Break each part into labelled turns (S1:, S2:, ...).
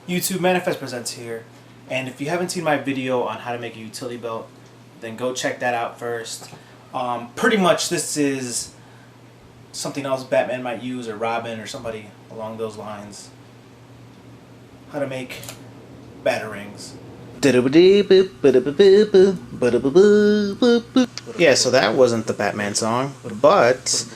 S1: YouTube, Manifest Presents here, and if you haven't seen my video on how to make a utility belt, then go check that out first. Pretty much this is something else Batman might use, or Robin, or somebody along those lines. How to make batarangs. Yeah, so that wasn't the Batman song, but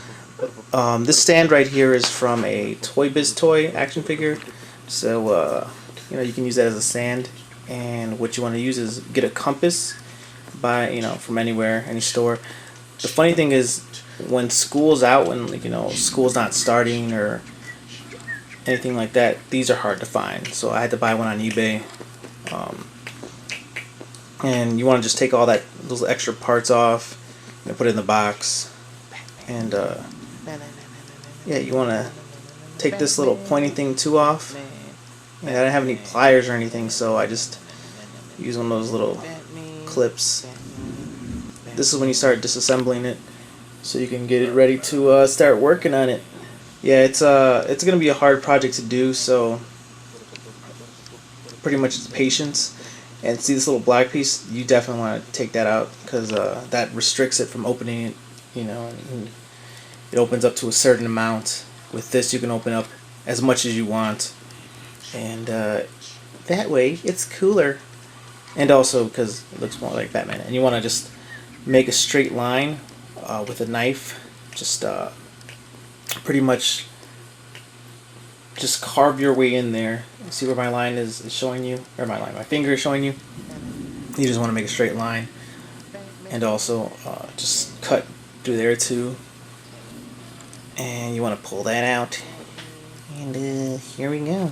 S1: this stand right here is from a Toy Biz Toy action figure. So you can use that as a stand, and what you want to use is get a compass from anywhere, any store. The funny thing is, when school's out, when school's not starting or anything like that, these are hard to find. So I had to buy one on eBay. And you want to just take all those extra parts off and put it in the box. And yeah, you want to take this little pointy thing too off. And I didn't have any pliers or anything, so I just use one of those little clips. This is when you start disassembling it, so you can get it ready to start working on it. Yeah, it's gonna be a hard project to do, so pretty much it's patience. And see this little black piece, you definitely want to take that out, because that restricts it from opening it. And it opens up to a certain amount. With this, you can open up as much as you want, and that way it's cooler. And also because it looks more like Batman. And you want to just make a straight line with a knife. Just pretty much just carve your way in there. See where my line is showing you, or my finger is showing you. You just want to make a straight line, and also just cut through there too. And you want to pull that out, and here we go.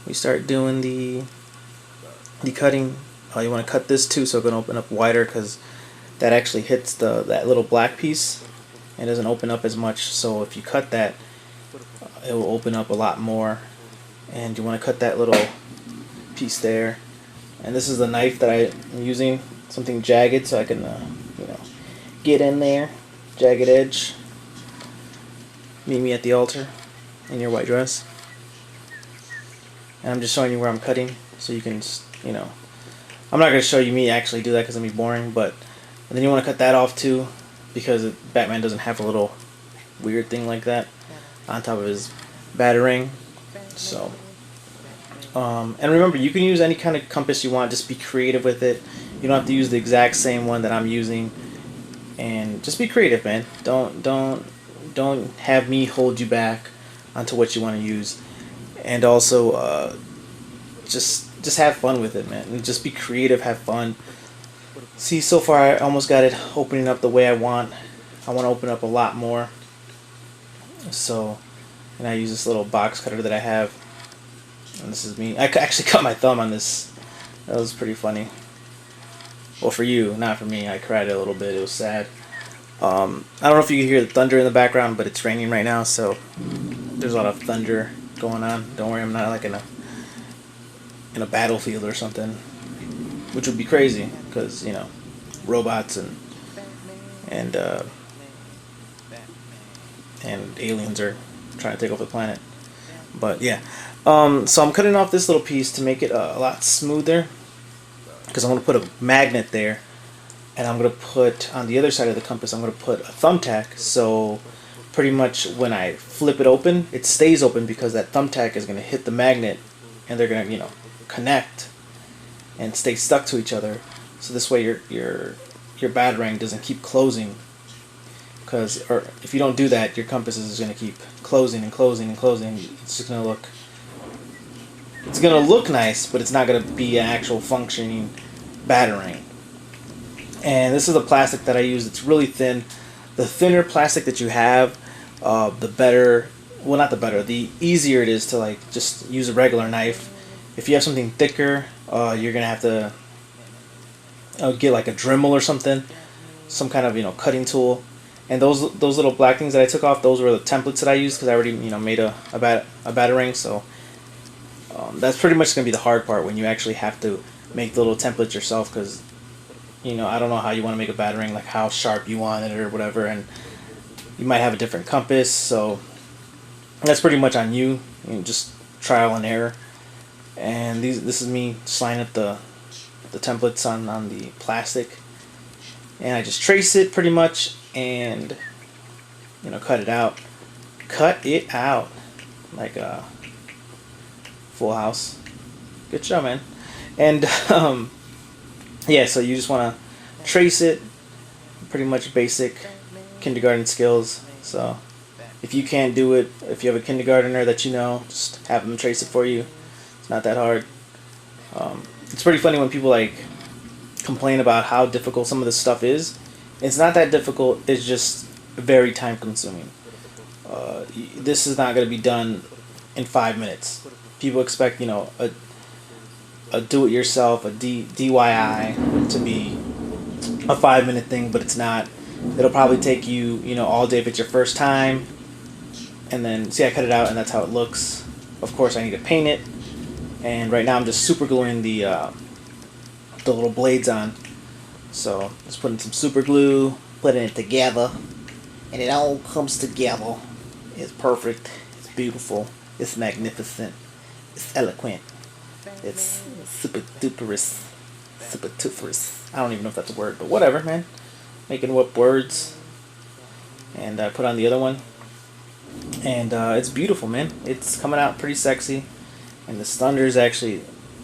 S1: We start doing the cutting. You want to cut this too, so it's going to open up wider, because that actually hits that little black piece and doesn't open up as much. So if you cut that, it will open up a lot more. And you want to cut that little piece there. And this is the knife that I'm using, something jagged, so I can get in there. Jagged edge. Meet me at the altar in your white dress. And I'm just showing you where I'm cutting, so you can I'm not going to show you me actually do that, because it'll be boring. But then you want to cut that off too, because Batman doesn't have a little weird thing like that on top of his batarang. So and remember, you can use any kind of compass you want. Just be creative with it. You don't have to use the exact same one that I'm using, and just be creative, man. Don't have me hold you back onto what you want to use. And also just have fun with it, man. And just be creative, have fun. See, so far I almost got it opening up the way I want. I want to open up a lot more. So, and I use this little box cutter that I have. And this is me. I actually cut my thumb on this. That was pretty funny. Well, for you, not for me. I cried a little bit. It was sad. I don't know if you can hear the thunder in the background, but it's raining right now, so there's a lot of thunder going on. Don't worry, I'm not like in a battlefield or something, which would be crazy, because robots and aliens are trying to take over the planet. But yeah, so I'm cutting off this little piece to make it a lot smoother, because I'm going to put a magnet there, and I'm going to put on the other side of the compass, I'm going to put a thumbtack. So pretty much when I flip it open, it stays open, because that thumbtack is going to hit the magnet, and they're going to connect and stay stuck to each other. So this way your batarang doesn't keep closing, because if you don't do that, your compass is going to keep closing and closing and closing. It's just going to look nice, but it's not going to be an actual functioning batarang. And this is the plastic that I use. It's really thin. The thinner plastic that you have, the better. Well, not the better. The easier it is to just use a regular knife. If you have something thicker, you're gonna have to get like a Dremel or something, some kind of cutting tool. And those little black things that I took off, those were the templates that I used, because I already made a batarang. So that's pretty much gonna be the hard part, when you actually have to make the little templates yourself, because I don't know how you want to make a batarang, like how sharp you want it or whatever, and you might have a different compass. So that's pretty much on you. Just trial and error. And this is me just lining up the templates on the plastic, and I just trace it pretty much, and cut it out. Cut it out like a Full House. Good show, man. And yeah, so you just want to trace it. Pretty much basic kindergarten skills. So if you can't do it, if you have a kindergartner that you know, just have them trace it for you. It's not that hard. It's pretty funny when people like complain about how difficult some of this stuff is. It's not that difficult. It's just very time consuming. This is not going to be done in 5 minutes. People expect a do-it-yourself, a DIY to be a 5-minute thing, but it's not. It'll probably take you all day if it's your first time. And then see, I cut it out, and that's how it looks. Of course, I need to paint it, and right now I'm just super gluing the little blades on. So just putting some super glue, putting it together, and it all comes together. It's perfect. It's beautiful. It's magnificent. It's eloquent. It's super duperous. Super duperous. I don't even know if that's a word, but whatever, man. Making up words. And I put on the other one. And it's beautiful, man. It's coming out pretty sexy. And the thunder is actually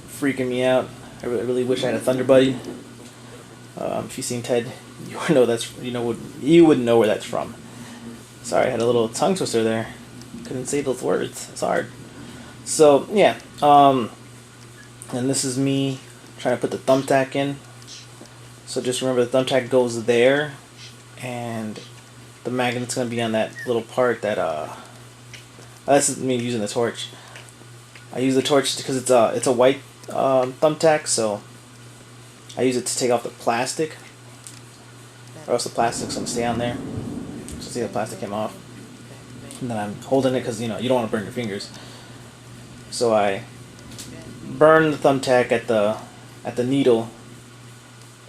S1: freaking me out. I really wish I had a thunder buddy. If you've seen Ted, you would know you wouldn't know where that's from. Sorry, I had a little tongue twister there. Couldn't say those words. It's hard. So yeah, and this is me trying to put the thumbtack in. So just remember the thumbtack goes there, and the magnet's gonna be on that little part that this is me using the torch. I use the torch because it's a white thumbtack, so I use it to take off the plastic, or else the plastic's gonna stay on there. So see, the plastic came off, and then I'm holding it because you don't want to burn your fingers. So I burn the thumbtack at the needle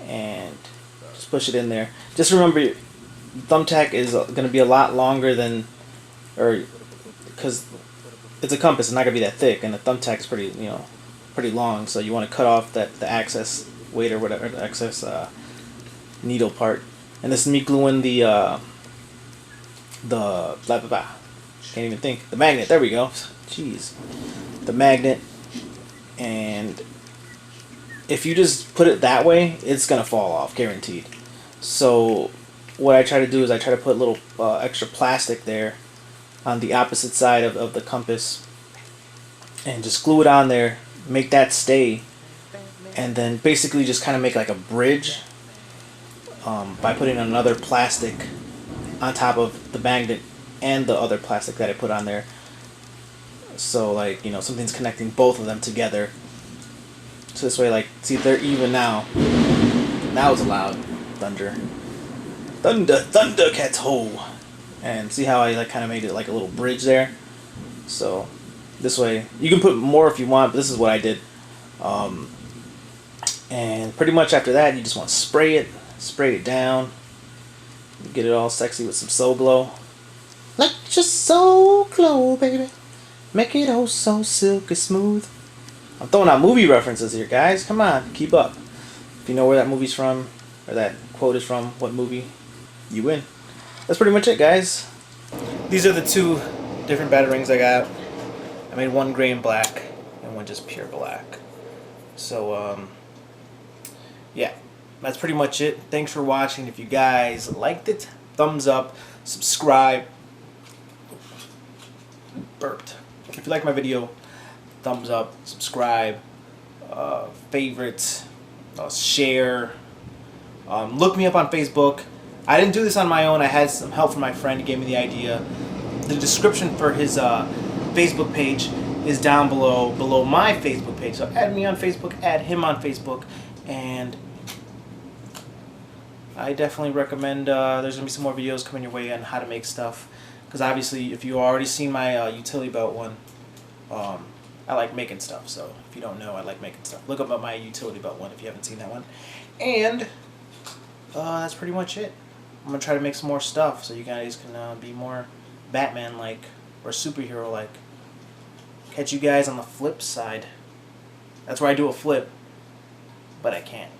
S1: and just push it in there. Just remember, the thumbtack is going to be a lot longer than, because it's a compass, it's not going to be that thick, and the thumbtack is pretty long. So you want to cut off the excess weight or whatever, the excess needle part. And this is me gluing the blah blah blah. Can't even think. The magnet. There we go. Jeez. The magnet. And if you just put it that way, it's gonna fall off, guaranteed. So what I try to do is I try to put little extra plastic there on the opposite side of the compass, and just glue it on there, make that stay, and then basically just kind of make like a bridge by putting another plastic on top of the magnet and the other plastic that I put on there. So like something's connecting both of them together. So this way, like, see, they're even now. That was a loud thunder. Thundercats ho! And see how I like kind of made it like a little bridge there. So this way, you can put more if you want, but this is what I did. And pretty much after that, you just want to spray it down, get it all sexy with some Soul Glow. Let your soul glow, baby. Make it oh so silky smooth. I'm throwing out movie references here, guys. Come on, keep up. If you know where that movie's from, or that quote is from, what movie, you win. That's pretty much it, guys. These are the two different Batarangs I got. I made one gray and black, and one just pure black. So, yeah, that's pretty much it. Thanks for watching. If you guys liked it, thumbs up, subscribe. Burped. If you like my video, thumbs up, subscribe, favorite, share. Look me up on Facebook. I didn't do this on my own. I had some help from my friend. He gave me the idea. The description for his Facebook page is down below my Facebook page. So add me on Facebook, add him on Facebook, and I definitely recommend. There's gonna be some more videos coming your way on how to make stuff. Because obviously, if you've already seen my utility belt one, I like making stuff. So if you don't know, I like making stuff. Look up my utility belt one if you haven't seen that one. And that's pretty much it. I'm going to try to make some more stuff so you guys can be more Batman-like or superhero-like. Catch you guys on the flip side. That's where I do a flip, but I can't.